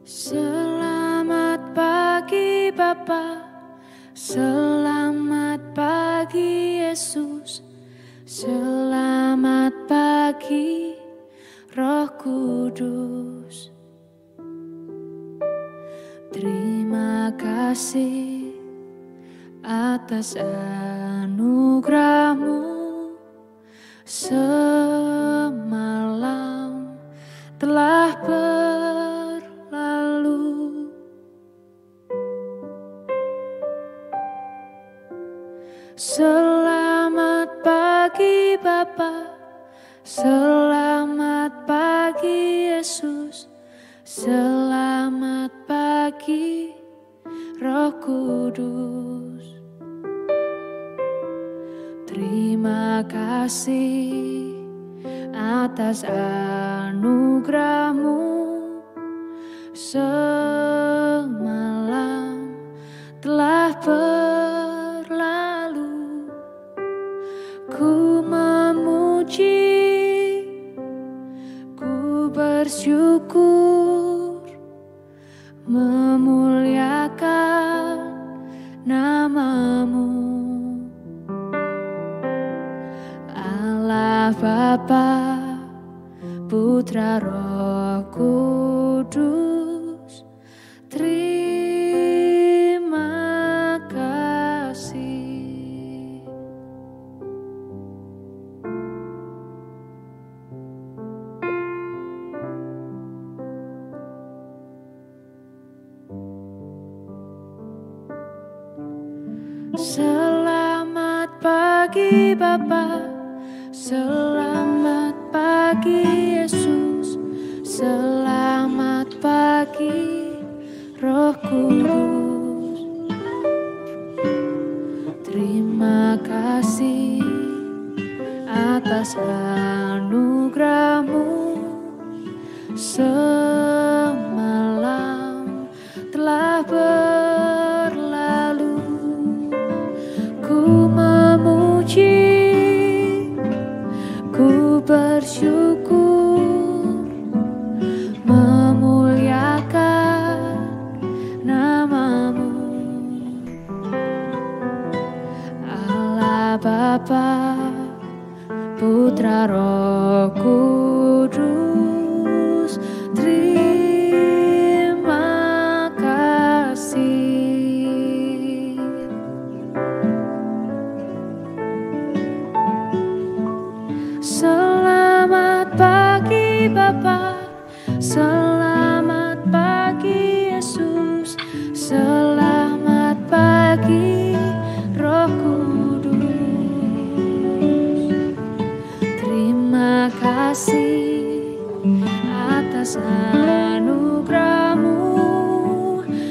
Selamat pagi Bapa, selamat pagi Yesus, selamat pagi Roh Kudus. Terima kasih atas anugerah-Mu, semalam telah berlalu. Selamat pagi Bapa, selamat pagi Yesus, selamat pagi Roh Kudus. Terima kasih atas anugerah-Mu, semalam telah berlalu. Ku memuji, ku bersyukur, memuliakan nama-Mu. Allah Bapa, Putra Roh Kudus, terima kasih. Selamat pagi Bapa, selamat pagi Yesus, selamat pagi Roh Kudus. Terima kasih atas anugerah-Mu, semalam telah berlalu. Ku memuji, ku bersyukur, memuliakan nama-Mu. Allah Bapa, Putra Roh Kudus, terima kasih. Selamat pagi Bapa, selamat pagi Yesus, selamat pagi Roh Kudus. Terima kasih atas anugerah-Mu,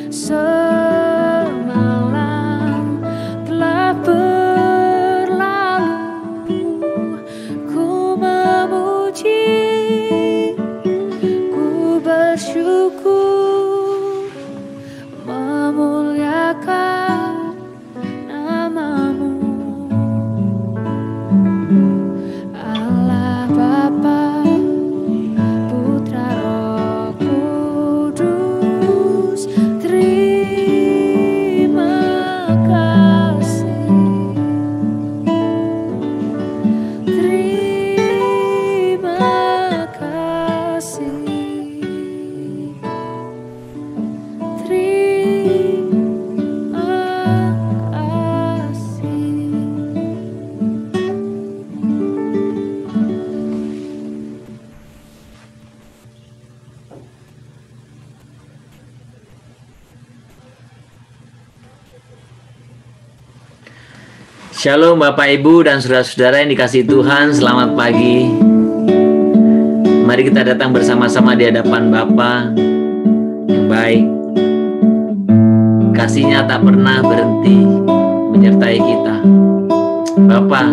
semalam telah berlalu. Ku memuji, ku bersyukur, memuliakan nama-Mu. Allah Bapa, Putra Roh Kudus, terima kasih. Terima kasih. Terima kasih. Shalom Bapak Ibu dan saudara-saudara yang dikasihi Tuhan, selamat pagi. Mari kita datang bersama-sama di hadapan Bapa yang baik. Kasih-Nya tak pernah berhenti menyertai kita. Bapa,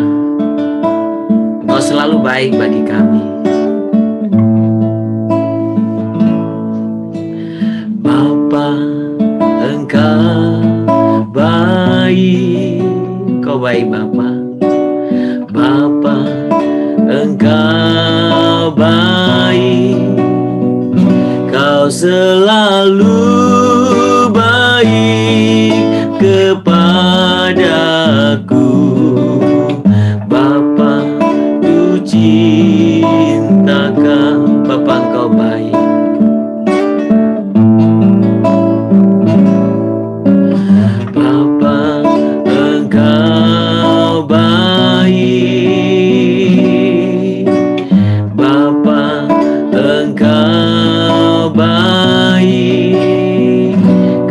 Engkau selalu baik bagi kami. Bapa, Engkau baik. Engkau baik Bapa. Bapa, Engkau baik. Kau selalu baik kepadaku. Bapa, ku cinta Kau. Bapa, Engkau baik. Bapa, Engkau baik. Bapa, Engkau baik.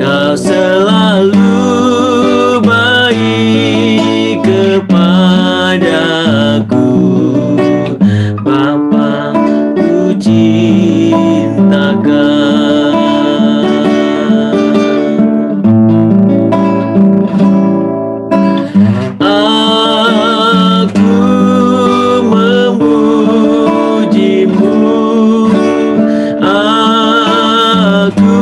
Kau selalu baik kepadaku. Bapa, ku cinta Kau. Aku memujimu, aku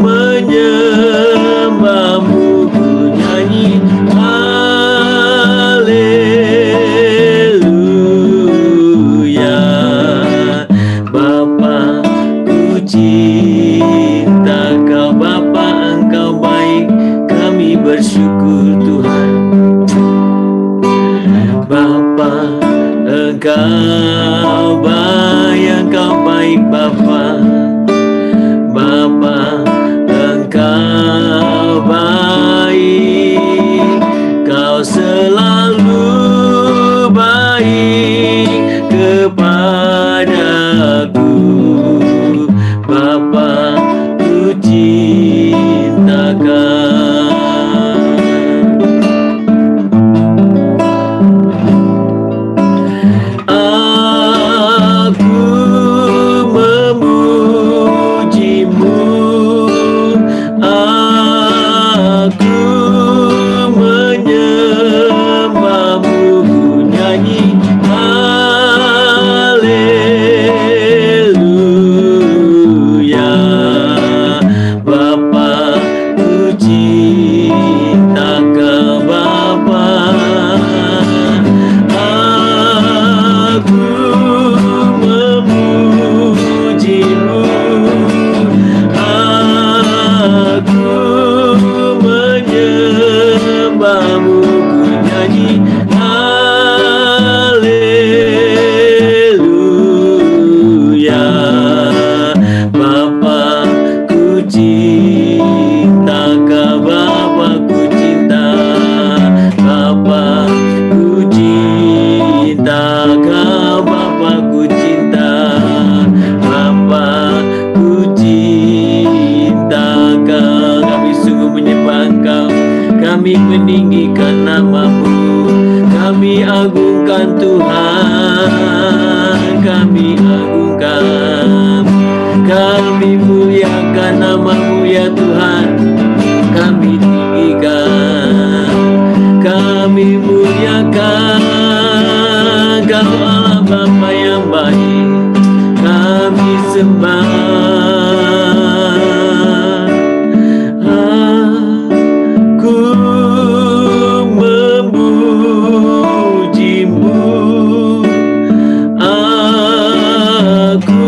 menyembahmu, ku nyanyi haleluya. Bapa, ku cinta Kau. Bapa, Engkau baik, kami bersyukur Tuhan. Bapa, Engkau baik, Engkau baik Bapa. Bapa, Engkau baik, Kau selalu baik kepadaku. Bapa, ku cinta Kau. Aku memujimu, aku menyembahmu, ku nyanyi haleluya. Bapa, ku cinta Kau. Bapa, aku memujimu, aku menyembahmu, ku nyanyi haleluya. Bapa, ku cinta Kau. Bapa, ku cinta. Bapa, ku cinta Kau. Bapa, ku cinta. Bapa, ku cinta Kau. Kami sungguh menyembah Engkau, kami meninggikan nama-Mu, kami agungkan Tuhan, kami agungkan, kami muliakan nama-Mu ya Tuhan, kami tinggikan, kami muliakan Kau Allah Bapa yang baik, kami sembah. Aku memujimu, aku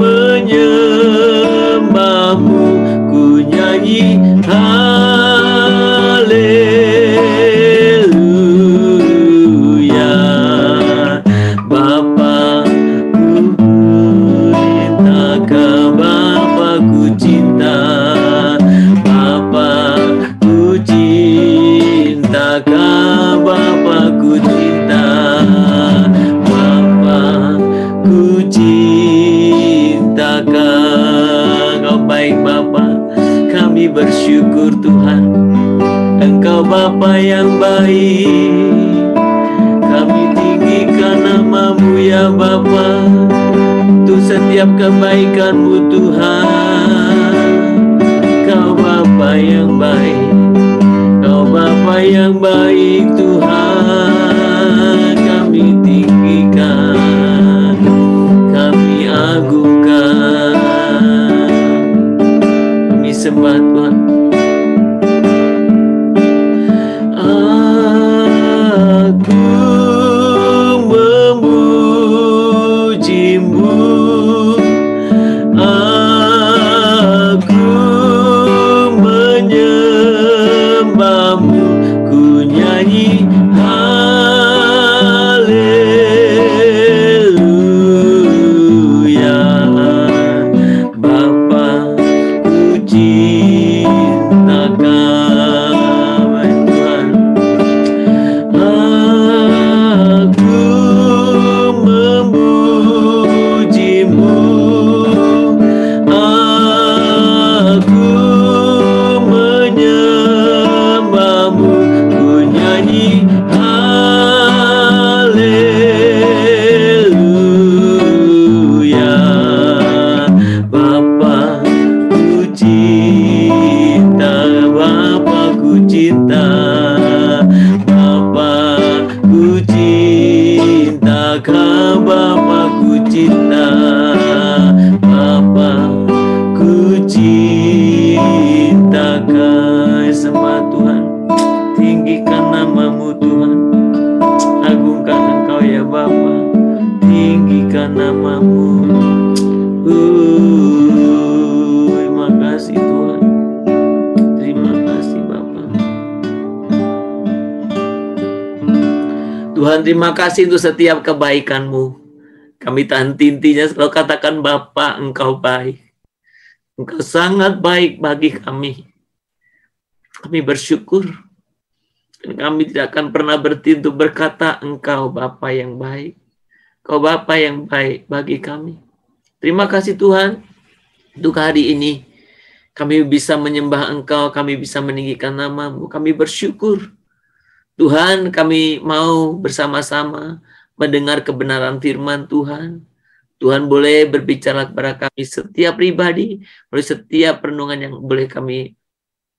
menyembahmu, ku nyanyi haleluya. Bapa, ku cinta Kau. Bapa, ku cinta. Bapa, ku cinta Kau. Bapa, ku cinta. Bapa, ku cinta Kau. Kau baik Bapa, kami bersyukur Tuhan. Engkau Bapa yang baik, kami tinggikan nama-Mu ya Bapa, untuk setiap kebaikan-Mu Tuhan. Kau Bapa yang baik, Kau Bapa yang baik Tuhan, kami tinggikan, kami agungkan, kami sembah Tuhan. Aku memujimu, Kau Bapa-Ku cinta, Bapa-Ku cinta. Kau sembah Tuhan, tinggikan nama-Mu Tuhan, agungkan Engkau ya Bapa, tinggikan nama-Mu. Terima kasih Tuhan, terima kasih Bapa. Tuhan, terima kasih untuk setiap kebaikan-Mu. Kami tak henti-hentinya selalu katakan, Bapa, Engkau baik. Engkau sangat baik bagi kami. Kami bersyukur. Dan kami tidak akan pernah berhenti untuk berkata, Engkau Bapa yang baik. Engkau Bapa yang baik bagi kami. Terima kasih Tuhan, untuk hari ini. Kami bisa menyembah Engkau, kami bisa meninggikan nama-Mu. Kami bersyukur. Tuhan, kami mau bersama-sama mendengar kebenaran firman Tuhan. Tuhan boleh berbicara kepada kami setiap pribadi, oleh setiap renungan yang boleh kami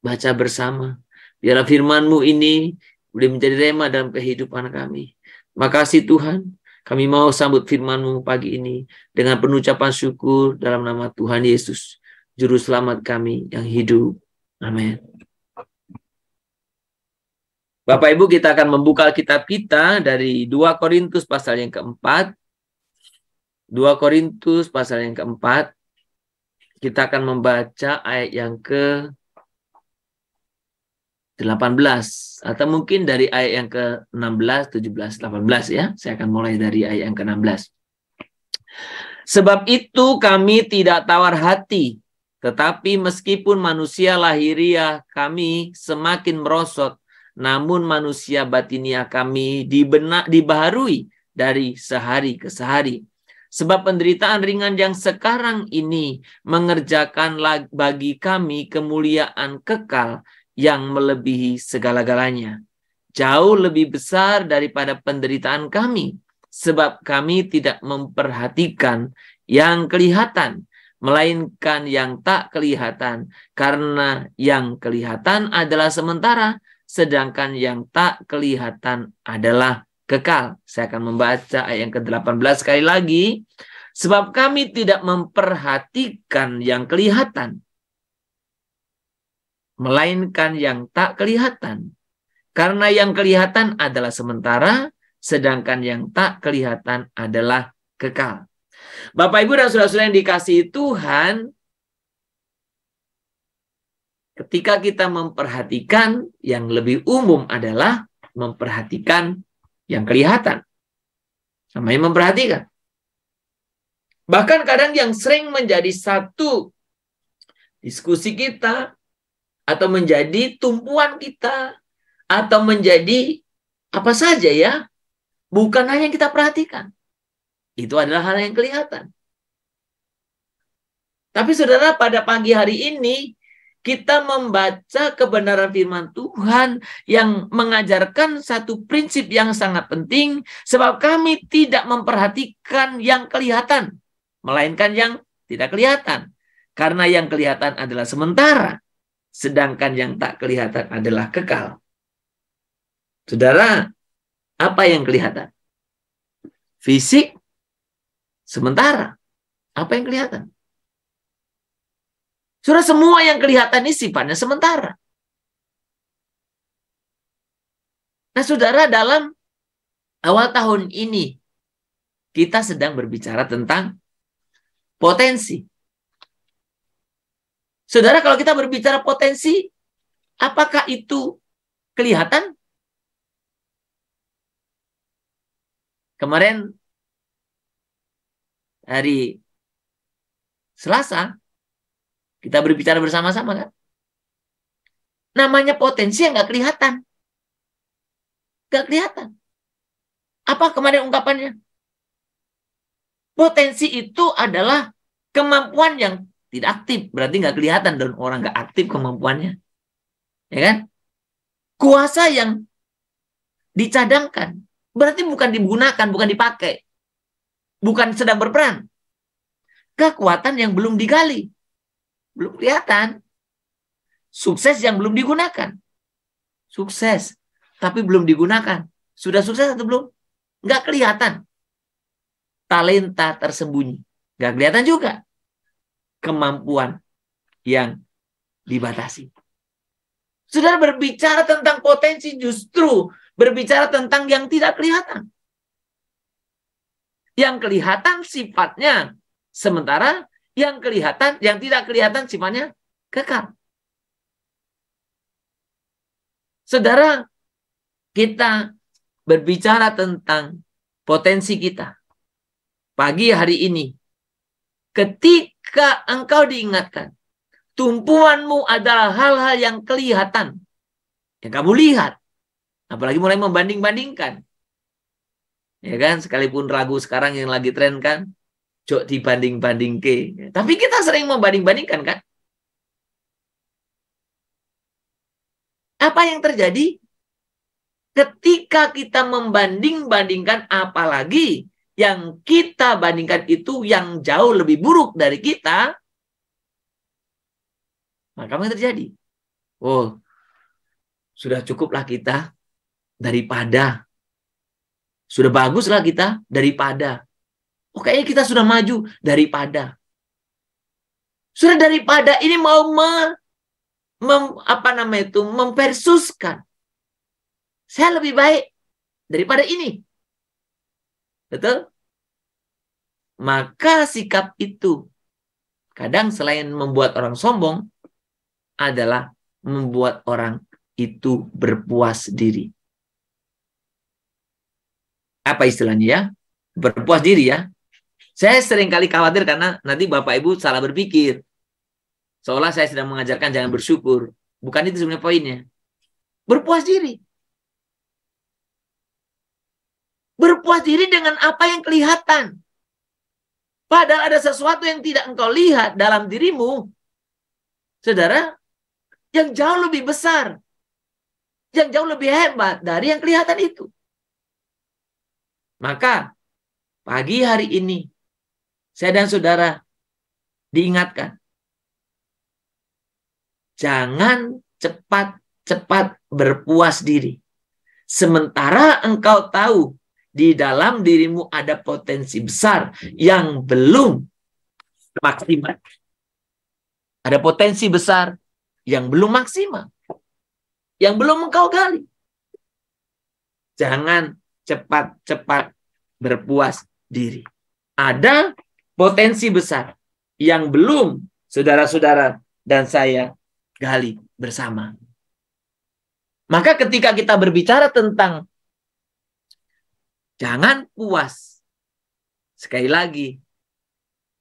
baca bersama. Biarlah firman-Mu ini boleh menjadi rema dalam kehidupan kami. Terima kasih Tuhan, kami mau sambut firman-Mu pagi ini dengan penuh ucapan syukur dalam nama Tuhan Yesus, Juru Selamat kami yang hidup. Amin. Bapak Ibu, kita akan membuka kitab kita dari 2 Korintus pasal yang keempat. 2 Korintus pasal yang keempat. Kita akan membaca ayat yang ke-18. Atau mungkin dari ayat yang ke-16, 17, 18 ya. Saya akan mulai dari ayat yang ke-16. Sebab itu kami tidak tawar hati. Tetapi meskipun manusia lahiriah kami semakin merosot, namun manusia batinia kami dibaharui dari sehari ke sehari. Sebab penderitaan ringan yang sekarang ini mengerjakan bagi kami kemuliaan kekal yang melebihi segala-galanya. Jauh lebih besar daripada penderitaan kami. Sebab kami tidak memperhatikan yang kelihatan, melainkan yang tak kelihatan. Karena yang kelihatan adalah sementara, sedangkan yang tak kelihatan adalah kekal. Saya akan membaca ayat yang ke-18 sekali lagi. Sebab kami tidak memperhatikan yang kelihatan, melainkan yang tak kelihatan. Karena yang kelihatan adalah sementara, sedangkan yang tak kelihatan adalah kekal. Bapak, Ibu, dan saudara-saudara yang dikasihi Tuhan, ketika kita memperhatikan, yang lebih umum adalah memperhatikan yang kelihatan. Namanya memperhatikan. Bahkan kadang yang sering menjadi satu diskusi kita, atau menjadi tumpuan kita, atau menjadi apa saja ya, bukan hanya yang kita perhatikan. Itu adalah hal yang kelihatan. Tapi saudara, pada pagi hari ini, kita membaca kebenaran firman Tuhan yang mengajarkan satu prinsip yang sangat penting, sebab kami tidak memperhatikan yang kelihatan, melainkan yang tidak kelihatan. Karena yang kelihatan adalah sementara, sedangkan yang tak kelihatan adalah kekal. Saudara, apa yang kelihatan? Fisik, sementara. Apa yang kelihatan? Saudara, semua yang kelihatan ini sifatnya sementara. Nah, saudara, dalam awal tahun ini, kita sedang berbicara tentang potensi. Saudara, kalau kita berbicara potensi, apakah itu kelihatan? Kemarin, hari Selasa, kita berbicara bersama-sama kan? Namanya potensi yang nggak kelihatan. Nggak kelihatan. Apa kemarin ungkapannya? Potensi itu adalah kemampuan yang tidak aktif. Berarti nggak kelihatan dan orang nggak aktif kemampuannya. Ya kan? Kuasa yang dicadangkan. Berarti bukan digunakan, bukan dipakai. Bukan sedang berperan. Kekuatan yang belum digali. Belum kelihatan. Sukses yang belum digunakan. Sukses, tapi belum digunakan. Sudah sukses atau belum? Nggak kelihatan. talenta tersembunyi. Nggak kelihatan juga kemampuan yang dibatasi. Saudara, berbicara tentang potensi justru berbicara tentang yang tidak kelihatan. Yang kelihatan sifatnya sementara, yang tidak kelihatan sifatnya kekal. Saudara, kita berbicara tentang potensi kita. Pagi hari ini, ketika engkau diingatkan, tumpuanmu adalah hal-hal yang kelihatan, yang kamu lihat, apalagi mulai membanding-bandingkan. Ya kan, sekalipun ragu sekarang yang lagi tren kan, jok dibanding-banding ke. Tapi kita sering membanding-bandingkan kan? Apa yang terjadi? Ketika kita membanding-bandingkan, apalagi yang kita bandingkan itu yang jauh lebih buruk dari kita, maka apa yang terjadi? Oh, sudah cukuplah kita daripada. Sudah baguslah kita daripada. Oh, kayaknya kita sudah maju daripada. Sudah daripada ini mau mempersuskan. Saya lebih baik daripada ini. Betul? Maka sikap itu kadang selain membuat orang sombong adalah membuat orang itu berpuas diri. Apa istilahnya ya? Berpuas diri ya. Saya sering kali khawatir karena nanti Bapak Ibu salah berpikir. Seolah saya sedang mengajarkan jangan bersyukur. Bukan itu sebenarnya poinnya. Berpuas diri. Berpuas diri dengan apa yang kelihatan. Padahal ada sesuatu yang tidak engkau lihat dalam dirimu. Saudara, yang jauh lebih besar. Yang jauh lebih hebat dari yang kelihatan itu. Maka, pagi hari ini, saya dan saudara diingatkan. Jangan cepat-cepat berpuas diri. Sementara engkau tahu di dalam dirimu ada potensi besar yang belum maksimal. Ada potensi besar yang belum maksimal. Yang belum engkau gali. Jangan cepat-cepat berpuas diri. Ada potensi besar yang belum saudara-saudara dan saya gali bersama. Maka ketika kita berbicara tentang jangan puas. Sekali lagi.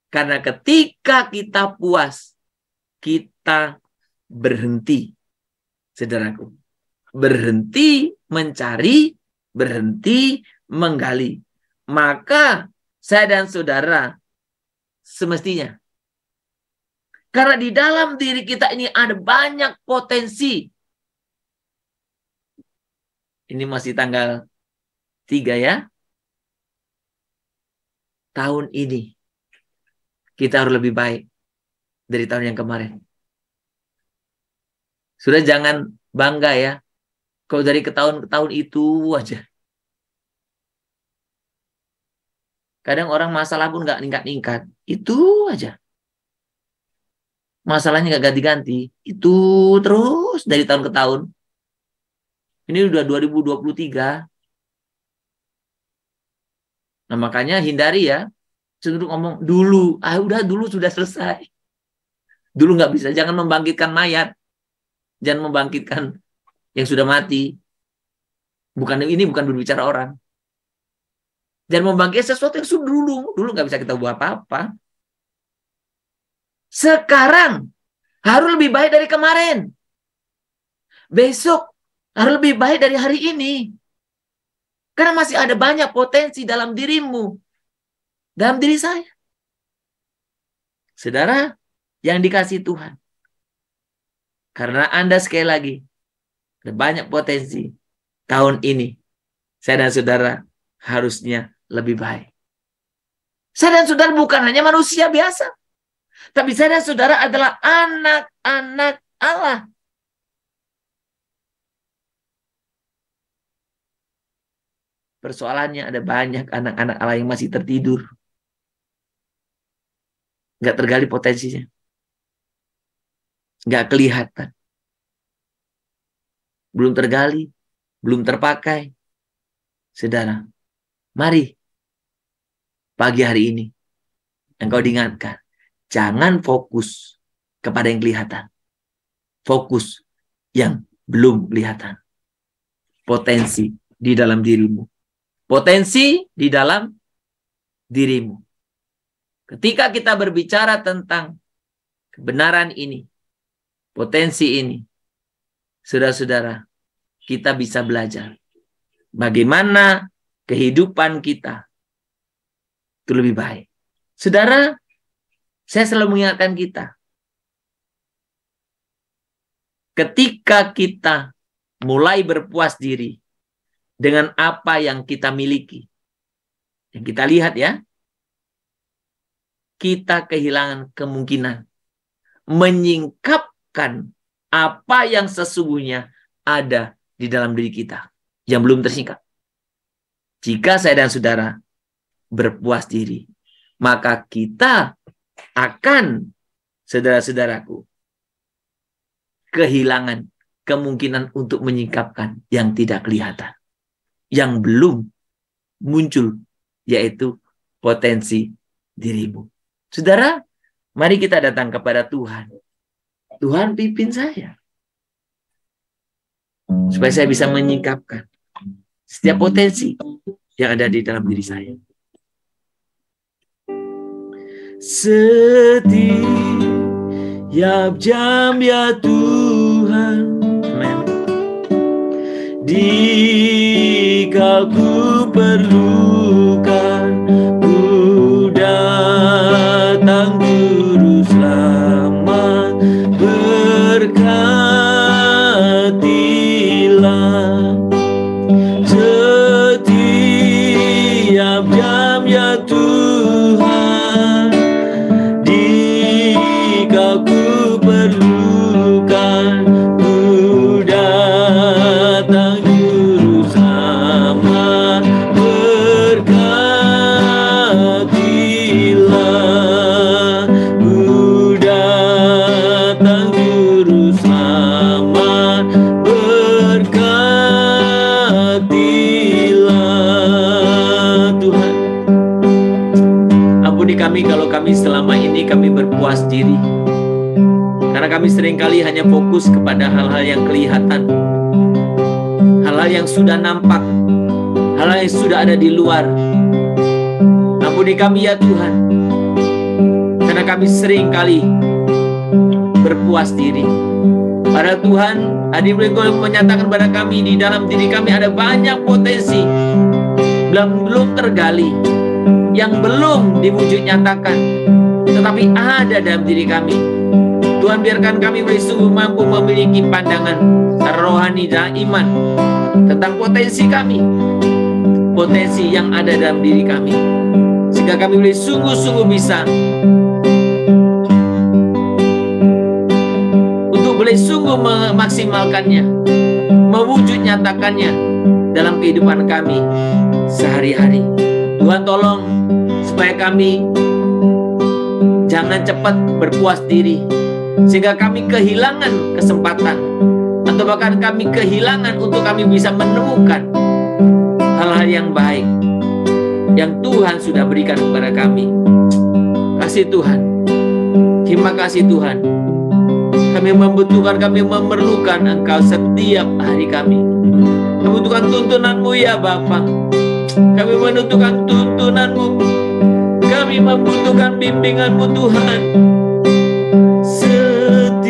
Karena ketika kita puas, kita berhenti. Saudaraku. Berhenti mencari, berhenti menggali. Maka saya dan saudara semestinya. Karena di dalam diri kita ini ada banyak potensi. Ini masih tanggal 3 ya. Tahun ini kita harus lebih baik dari tahun yang kemarin. Sudah jangan bangga ya. Kalau dari ke tahun itu aja. Kadang orang masalah pun nggak ningkat-ningkat. Itu aja. Masalahnya nggak ganti-ganti. Itu terus dari tahun ke tahun. Ini udah 2023. Nah makanya hindari ya. Cenderung ngomong dulu. Udah dulu sudah selesai. Dulu nggak bisa. Jangan membangkitkan mayat. Jangan membangkitkan yang sudah mati. Ini bukan berbicara orang. Jangan membangkitkan sesuatu yang sudah dulu. Dulu nggak bisa kita buat apa-apa. Sekarang harus lebih baik dari kemarin. Besok harus lebih baik dari hari ini. Karena masih ada banyak potensi dalam dirimu. Dalam diri saya. Saudara yang dikasihi Tuhan. Karena Anda sekali lagi. Ada banyak potensi. Tahun ini. Saya dan saudara harusnya lebih baik. Saya dan saudara bukan hanya manusia biasa. Tapi saya dan saudara adalah anak-anak Allah. Persoalannya ada banyak anak-anak Allah yang masih tertidur. nggak tergali potensinya. Nggak kelihatan. Belum tergali, belum terpakai. Saudara, mari pagi hari ini engkau diingatkan, jangan fokus kepada yang kelihatan. Fokus yang belum kelihatan. Potensi di dalam dirimu. Potensi di dalam dirimu. Ketika kita berbicara tentang kebenaran ini, potensi ini, saudara-saudara, kita bisa belajar bagaimana kehidupan kita itu lebih baik. Saudara, saya selalu mengingatkan kita, ketika kita mulai berpuas diri dengan apa yang kita miliki, yang kita lihat ya, kita kehilangan kemungkinan menyingkapkan apa yang sesungguhnya ada di dalam diri kita yang belum tersingkap. Jika saya dan saudara berpuas diri, maka kita akan, saudara-saudaraku, kehilangan kemungkinan untuk menyingkapkan yang tidak kelihatan, yang belum muncul, yaitu potensi dirimu. Saudara, mari kita datang kepada Tuhan. Tuhan, pimpin saya, supaya saya bisa menyingkapkan setiap potensi yang ada di dalam diri saya. Setiap jam ya Tuhan, amen, jika ku perlukan, ku datang Juru Selamat, berkatilah setiap jam ya Tuhan, jika ku perlukan, ku datang Juru Selamat, berkatilah, ku datang Juru Selamat, berkatilah. Tuhan, ampuni kami kalau kami selama ini kami berpuas diri, karena kami seringkali hanya fokus kepada hal-hal yang kelihatan, hal-hal yang sudah nampak, hal-hal yang sudah ada di luar. Ampuni kami ya Tuhan, karena kami seringkali berpuas diri. Padahal Tuhan, Adik Engkau menyatakan kepada kami, di dalam diri kami ada banyak potensi belum tergali, yang belum diwujud nyatakan, tetapi ada dalam diri kami. Tuhan, biarkan kami sungguh mampu memiliki pandangan secara rohani dan iman tentang potensi kami, potensi yang ada dalam diri kami, sehingga kami boleh sungguh-sungguh bisa untuk boleh sungguh memaksimalkannya, mewujud nyatakannya dalam kehidupan kami sehari-hari. Tuhan, tolong supaya kami jangan cepat berpuas diri, sehingga kami kehilangan kesempatan, atau bahkan kami kehilangan untuk kami bisa menemukan hal-hal yang baik yang Tuhan sudah berikan kepada kami. Kasih Tuhan, terima kasih Tuhan. Kami membutuhkan, kami memerlukan Engkau setiap hari kami. Kami membutuhkan tuntunan-Mu ya Bapa. Kami membutuhkan tuntunan-Mu. Kami membutuhkan bimbingan-Mu Tuhan. Setiap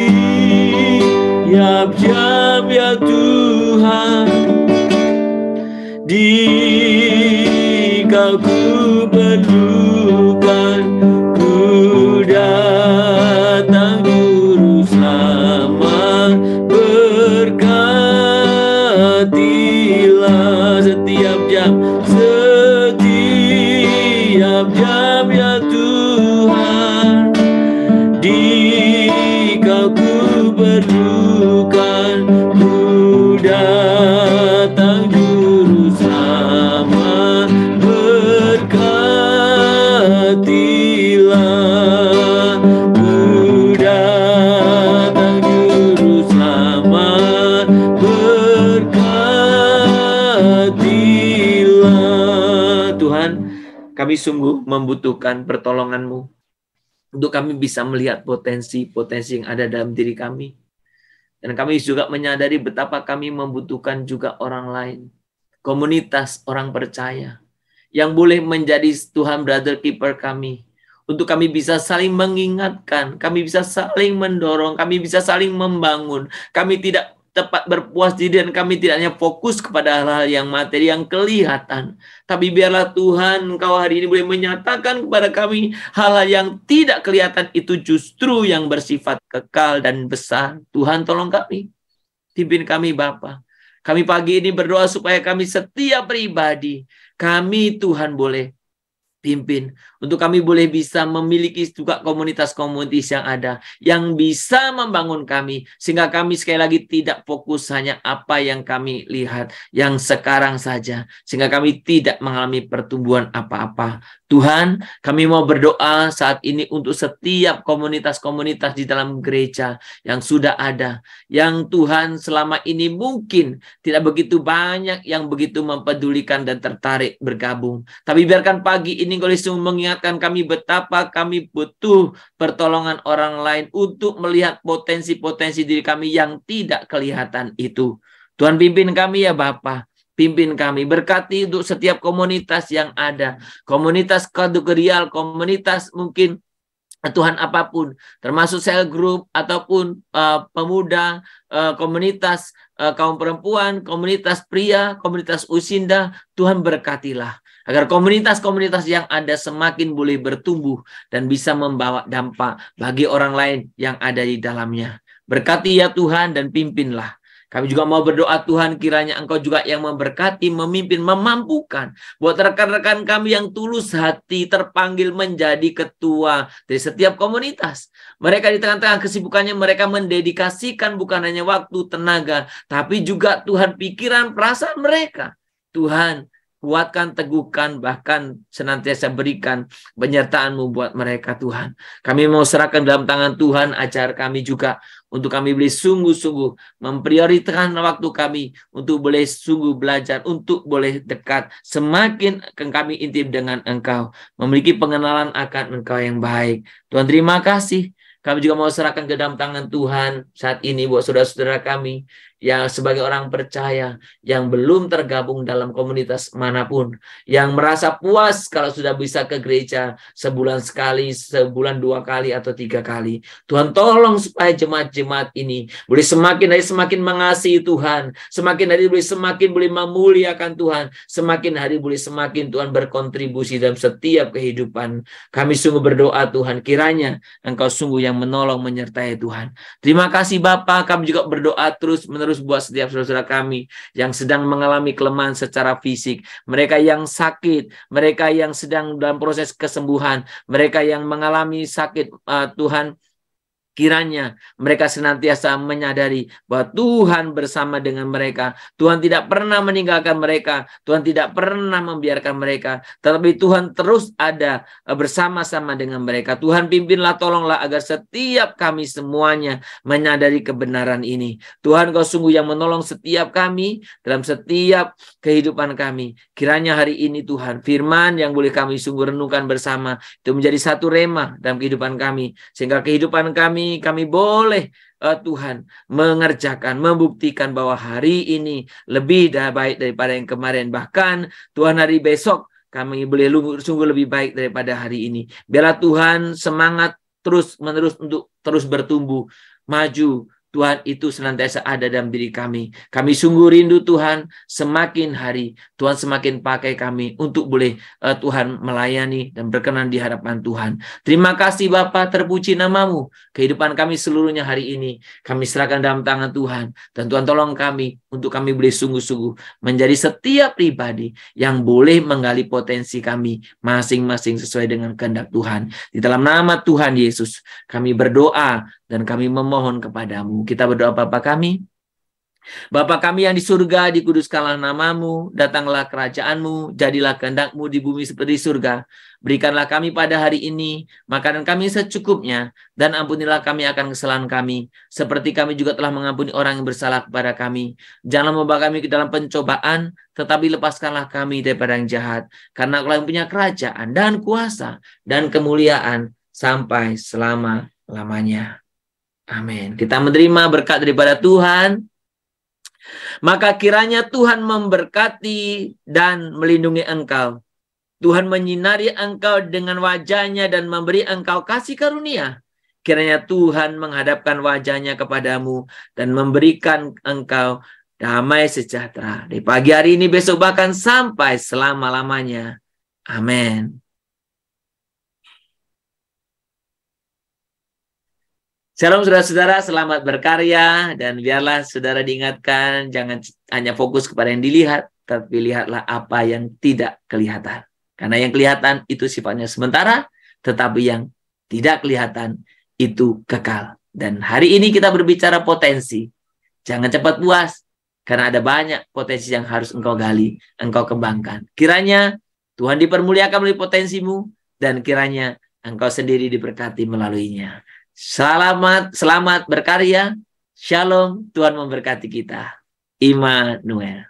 jam ya Tuhan, jika ku perlukan, ku datang Juru Selamat, berkatilah setiap jam ya Tuhan, jika ku perlukan, ku datang Juru Selamat, berkatilah. kami sungguh membutuhkan pertolongan-Mu. Untuk kami bisa melihat potensi-potensi yang ada dalam diri kami. Dan kami juga menyadari betapa kami membutuhkan juga orang lain. Komunitas orang percaya. Yang boleh menjadi Tuhan brother keeper kami. Untuk kami bisa saling mengingatkan. Kami bisa saling mendorong. Kami bisa saling membangun. Kami tidak tepat berpuas diri dan kami tidak hanya fokus kepada hal-hal yang materi yang kelihatan. Tapi biarlah Tuhan Engkau hari ini boleh menyatakan kepada kami hal-hal yang tidak kelihatan itu justru yang bersifat kekal dan besar. Tuhan tolong kami. Pimpin kami Bapa. Kami pagi ini berdoa supaya kami setiap pribadi, kami Tuhan boleh pimpin. Untuk kami boleh bisa memiliki juga komunitas-komunitas yang ada. Yang bisa membangun kami. Sehingga kami sekali lagi tidak fokus hanya apa yang kami lihat. Yang sekarang saja. Sehingga kami tidak mengalami pertumbuhan apa-apa. Tuhan, kami mau berdoa saat ini untuk setiap komunitas-komunitas di dalam gereja yang sudah ada. Yang Tuhan selama ini mungkin tidak begitu banyak yang begitu mempedulikan dan tertarik bergabung. Tapi biarkan pagi ini Engkau sungguh mengingatkan kami betapa kami butuh pertolongan orang lain untuk melihat potensi-potensi diri kami yang tidak kelihatan itu. Tuhan pimpin kami ya Bapa. Pimpin kami, berkati untuk setiap komunitas yang ada. Komunitas kategorial, komunitas mungkin Tuhan apapun, termasuk sel group ataupun pemuda, komunitas kaum perempuan, komunitas pria, komunitas usinda, Tuhan berkatilah. Agar komunitas-komunitas yang ada semakin boleh bertumbuh dan bisa membawa dampak bagi orang lain yang ada di dalamnya. Berkati ya Tuhan dan pimpinlah. Kami juga mau berdoa Tuhan kiranya Engkau juga yang memberkati, memimpin, memampukan. Buat rekan-rekan kami yang tulus hati terpanggil menjadi ketua dari setiap komunitas. Mereka di tengah-tengah kesibukannya mereka mendedikasikan bukan hanya waktu, tenaga. Tapi juga Tuhan pikiran, perasaan mereka. Tuhan kuatkan, teguhkan, bahkan senantiasa berikan penyertaan-Mu buat mereka Tuhan. Kami mau serahkan dalam tangan Tuhan, ajar kami juga untuk kami boleh sungguh-sungguh memprioritaskan waktu kami untuk boleh sungguh belajar, untuk boleh dekat, semakin kami intim dengan Engkau, memiliki pengenalan akan Engkau yang baik. Tuhan terima kasih. Kami juga mau serahkan ke dalam tangan Tuhan saat ini buat saudara-saudara kami yang sebagai orang percaya yang belum tergabung dalam komunitas manapun, yang merasa puas kalau sudah bisa ke gereja sebulan sekali, sebulan 2 kali atau 3 kali. Tuhan tolong supaya jemaat-jemaat ini boleh semakin hari semakin mengasihi Tuhan, semakin hari boleh semakin boleh memuliakan Tuhan, semakin hari boleh semakin Tuhan berkontribusi dalam setiap kehidupan. Kami sungguh berdoa Tuhan, kiranya Engkau sungguh yang menolong menyertai Tuhan. Terima kasih Bapa. Kami juga berdoa terus-menerus buat setiap saudara kami yang sedang mengalami kelemahan secara fisik, mereka yang sakit, mereka yang sedang dalam proses kesembuhan, mereka yang mengalami sakit, Tuhan kiranya mereka senantiasa menyadari bahwa Tuhan bersama dengan mereka. Tuhan tidak pernah meninggalkan mereka. Tuhan tidak pernah membiarkan mereka. Tetapi Tuhan terus ada bersama-sama dengan mereka. Tuhan pimpinlah, tolonglah agar setiap kami semuanya menyadari kebenaran ini. Tuhan Kau sungguh yang menolong setiap kami dalam setiap kehidupan kami. Kiranya hari ini Tuhan, firman yang boleh kami sungguh renungkan bersama itu menjadi satu rema dalam kehidupan kami. Sehingga kehidupan kami boleh Tuhan mengerjakan, membuktikan bahwa hari ini lebih baik daripada yang kemarin. Bahkan Tuhan hari besok kami boleh sungguh lebih baik daripada hari ini. Biarlah Tuhan semangat terus-menerus untuk terus bertumbuh, maju. Tuhan itu senantiasa ada dalam diri kami. Kami sungguh rindu Tuhan, semakin hari Tuhan semakin pakai kami untuk boleh Tuhan melayani dan berkenan di hadapan Tuhan. Terima kasih Bapa, terpuji nama-Mu. Kehidupan kami seluruhnya hari ini kami serahkan dalam tangan Tuhan. Dan Tuhan tolong kami untuk kami boleh sungguh-sungguh menjadi setiap pribadi yang boleh menggali potensi kami masing-masing sesuai dengan kehendak Tuhan. Di dalam nama Tuhan Yesus kami berdoa dan kami memohon kepadamu. Kita berdoa Bapa kami Bapa kami yang di surga, dikuduskanlah namamu, datanglah kerajaanmu, jadilah kehendakmu di bumi seperti di surga. Berikanlah kami pada hari ini makanan kami secukupnya, dan ampunilah kami akan kesalahan kami, seperti kami juga telah mengampuni orang yang bersalah kepada kami. Janganlah membawa kami ke dalam pencobaan, tetapi lepaskanlah kami daripada yang jahat. Karena Engkau yang punya kerajaan dan kuasa dan kemuliaan sampai selama-lamanya. Amin. Kita menerima berkat daripada Tuhan. Maka kiranya Tuhan memberkati dan melindungi engkau. Tuhan menyinari engkau dengan wajah-Nya dan memberi engkau kasih karunia. Kiranya Tuhan menghadapkan wajah-Nya kepadamu dan memberikan engkau damai sejahtera. Di pagi hari ini, besok, bahkan sampai selama-lamanya. Amin. Shalom saudara-saudara, selamat berkarya, dan biarlah saudara diingatkan, jangan hanya fokus kepada yang dilihat, tapi lihatlah apa yang tidak kelihatan. Karena yang kelihatan itu sifatnya sementara, tetapi yang tidak kelihatan itu kekal. Dan hari ini kita berbicara potensi. Jangan cepat puas, karena ada banyak potensi yang harus engkau gali, engkau kembangkan. Kiranya Tuhan dipermuliakan melalui potensimu, dan kiranya engkau sendiri diberkati melaluinya. Selamat berkarya. Shalom, Tuhan memberkati kita. Immanuel.